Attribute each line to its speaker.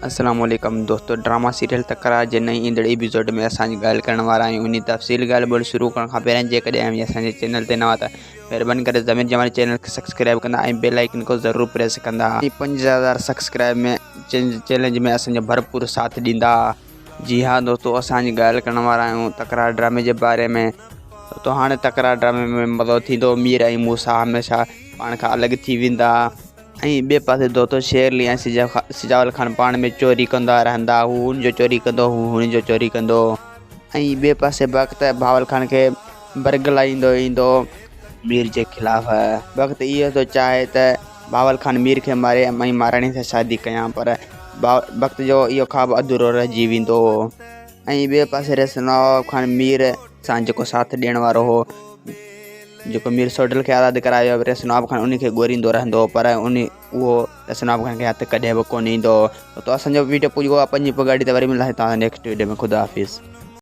Speaker 1: अस्सलाम वालेकुम दोस्तों, ड्रामा सीरियल तकरार जे नई ईंदड़ एपिसोड में असां ॻाल्हि करण वारा आहियूं। उन तफ़सील ॻाल्हि ॿोल शुरू करण खां पहिरियों जेकॾहिं असांजे चैनल ते नवां त महिरबानी करे ज़मीर जमानी चैनल खे सब्सक्राइब कंदा ऐं बेल आइकन को ज़रूरु प्रेस कंदा। 5000 सब्सक्राइब में चैलेंज में असांजो भरपूर साथ ॾींदा। जी हाँ दोस्तों, असांजी ॻाल्हि करण वारा आहियूं तकरार ड्रामे जे बारे में। तो हाणे तकरार ड्रामे में मज़ो थींदो। मीर ऐं मूसा हमेशह पाण खां अलॻि थी वेंदा ऐं ॿिए पासे दोस्तों शेरली ऐं सिजावल खान पाण में चोरी कंदा रहंदा। हू हुनजो चोरी कंदो, हू हुनजो चोरी कंदो। ऐं ॿिए पासे वक़्त भावल खान खे बरगलाईंदो ईंदो मीर जे ख़िलाफ़। वक़्त इहो थो चाहे त भावल खान मीर खे मारे ऐं महाराणी सां शादी कयां, पर वक़्त जो इहो ख़्वाबु अधूरो रहिजी वेंदो। ऐं ॿिए पासे रसनवाब खान मीर सां जेको साथ ॾियण वारो हो, जेको मीर सोडल खे आज़ादु करायो, रसनवाब खान उन खे ॻोल्हींदो रहंदो, पर उहो रसनवाब खान खे हथु कॾहिं बि कोन ईंदो। तो असांजो वीडियो पूरो आहे 5 पघाड़ी ते वरी मिलंदासीं तव्हां नेक्स्ट वीडियो में। ख़ुदा हाफ़िज़।